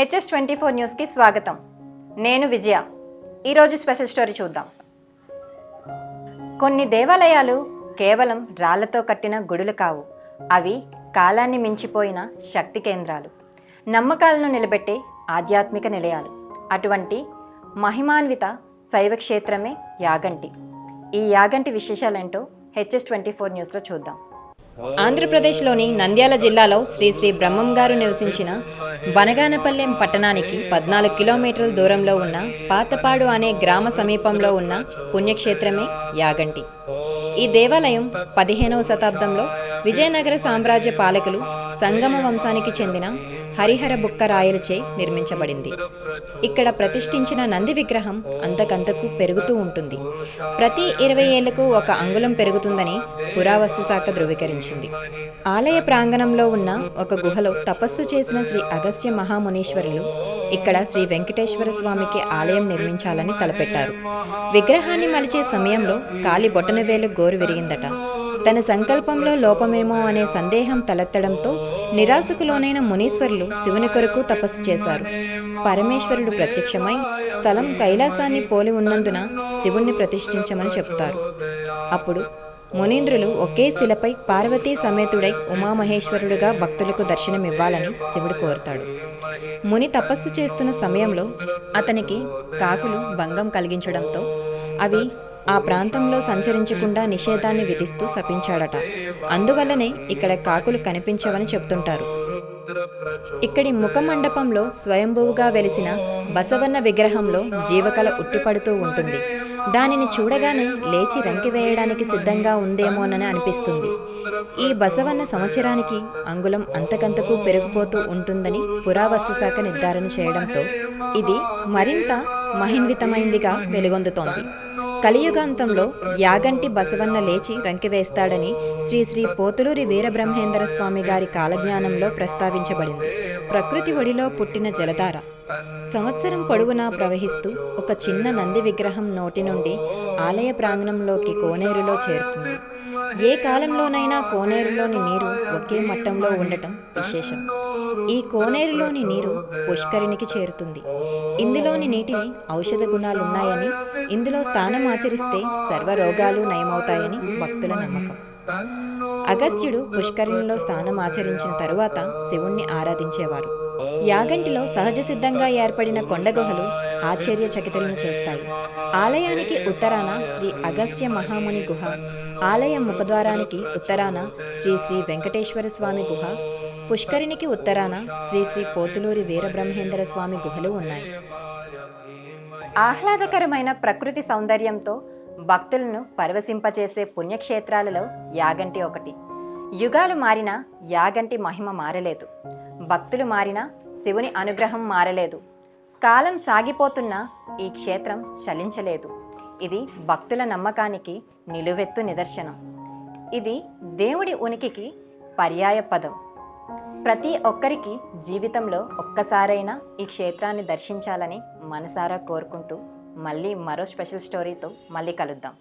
HS24 న్యూస్కి స్వాగతం. నేను విజయ. ఈరోజు స్పెషల్ స్టోరీ చూద్దాం. కొన్ని దేవాలయాలు కేవలం రాళ్లతో కట్టిన గుడులు కావు. అవి కాలాన్ని మించిపోయిన శక్తి కేంద్రాలు, నమ్మకాలను నిలబెట్టే ఆధ్యాత్మిక నిలయాలు. అటువంటి మహిమాన్విత శైవ క్షేత్రమే యాగంటి. ఈ యాగంటి విశేషాలేంటో HS24 న్యూస్లో చూద్దాం. ఆంధ్రప్రదేశ్లోని నంద్యాల జిల్లాలో శ్రీ శ్రీ బ్రహ్మం గారు నివసించిన బనగానపల్లెం పట్టణానికి 14 కిలోమీటర్ల దూరంలో ఉన్న పాతపాడు అనే గ్రామ సమీపంలో ఉన్న పుణ్యక్షేత్రమే యాగంటి. ఈ దేవాలయం 15వ శతాబ్దంలో విజయనగర సామ్రాజ్య పాలకులు సంగమ వంశానికి చెందిన హరిహర బుక్క రాయలచే నిర్మించబడింది. ఇక్కడ ప్రతిష్ఠించిన నంది విగ్రహం అంతకంతకు పెరుగుతూ ఉంటుంది. ప్రతి 20 ఏళ్లకు 1 అంగుళం పెరుగుతుందని పురావస్తు శాఖ ధృవీకరించింది. ఆలయ ప్రాంగణంలో ఉన్న ఒక గుహలో తపస్సు చేసిన శ్రీ అగస్త్య మహామునీశ్వరులు ఇక్కడ శ్రీ వెంకటేశ్వర స్వామికి ఆలయం నిర్మించాలని తలపెట్టారు. విగ్రహాన్ని మలిచే సమయంలో కాలి బొటనవేలు గోరు విరిగిందట. తన సంకల్పంలో లోపమేమో అనే సందేహం తలెత్తడంతో నిరాశకు లోనైన మునీశ్వరులు శివుని కొరకు తపస్సు చేశారు. పరమేశ్వరుడు ప్రత్యక్షమై స్థలం కైలాసాన్ని పోలి ఉన్నందున శివుణ్ణి ప్రతిష్ఠించమని చెప్తారు. అప్పుడు మునీంద్రులు ఒకే శిలపై పార్వతీ సమేతుడై ఉమామహేశ్వరుడుగా భక్తులకు దర్శనమివ్వాలని శివుడు కోరుతాడు. ముని తపస్సు చేస్తున్న సమయంలో అతనికి కాకులు భంగం కలిగించడంతో అవి ఆ ప్రాంతంలో సంచరించకుండా నిషేధాన్ని విధిస్తూ శపించాడట. అందువల్లనే ఇక్కడ కాకులు కనిపించవని చెప్తుంటారు. ఇక్కడి ముఖమండపంలో స్వయంభువుగా వెలిసిన బసవన్న విగ్రహంలో జీవకళ ఉట్టిపడుతూ ఉంటుంది. దానిని చూడగానే లేచి రంకి వేయడానికి సిద్ధంగా ఉందేమోనని అనిపిస్తుంది. ఈ బసవన్న సంవత్సరానికి అంగుళం అంతకంతకు పెరిగిపోతూ ఉంటుందని పురావస్తు శాఖ నిర్ధారణ చేయడంతో ఇది మరింత మహిన్వితమైందిగా వెలుగొందుతోంది. కలియుగాంతంలో యాగంటి బసవన్న లేచి రంకివేస్తాడని శ్రీ శ్రీ పోతులూరి వీరబ్రహ్మేంద్ర స్వామి గారి కాలజ్ఞానంలో ప్రస్తావించబడింది. ప్రకృతి ఒడిలో పుట్టిన జలధార సంవత్సరం పొడవునా ప్రవహిస్తూ ఒక చిన్న నంది విగ్రహం నోటి నుండి ఆలయ ప్రాంగణంలోకి కోనేరులో చేరుతుంది. ఏ కాలంలోనైనా కోనేరులోని నీరు ఒకే మట్టంలో ఉండటం విశేషం. ఈ కోనేరులోని నీరు పుష్కరిణికి చేరుతుంది. ఇందులోని నీటిని ఔషధ గుణాలున్నాయని, ఇందులో స్నానం ఆచరిస్తే సర్వరోగాలు నయమవుతాయని భక్తుల నమ్మకం. అగస్త్యుడు పుష్కరిణిలో స్నానం ఆచరించిన తరువాత శివుణ్ణి ఆరాధించేవారు. యాగంటిలో సహజ సిద్ధంగా ఏర్పడిన కొండగుహలు ఆశ్చర్యచకితులను చేస్తాయి. ఆలయానికి ఉత్తరాన శ్రీ అగస్త్య మహాముని గుహ, ఆలయ ముఖద్వారానికి ఉత్తరాన శ్రీ శ్రీ వెంకటేశ్వర స్వామి గుహ, పుష్కరిణికి ఉత్తరాన శ్రీ శ్రీ పోతులూరి వీరబ్రహ్మేంద్ర స్వామి గుహలు ఉన్నాయి. ఆహ్లాదకరమైన ప్రకృతి సౌందర్యంతో భక్తులను పరవశింపచేసే పుణ్యక్షేత్రాలలో యాగంటి ఒకటి. యుగాలు మారినా యాగంటి మహిమ మారలేదు. భక్తులు మారినా శివుని అనుగ్రహం మారలేదు. కాలం సాగిపోతున్నా ఈ క్షేత్రం చలించలేదు. ఇది భక్తుల నమ్మకానికి నిలువెత్తు నిదర్శనం. ఇది దేవుడి ఉనికికి పర్యాయ పదం. ప్రతి ఒక్కరికి జీవితంలో ఒక్కసారైనా ఈ క్షేత్రాన్ని దర్శించాలని మనసారా కోరుకుంటూ మళ్ళీ మరో స్పెషల్ స్టోరీతో మళ్ళీ కలుద్దాం.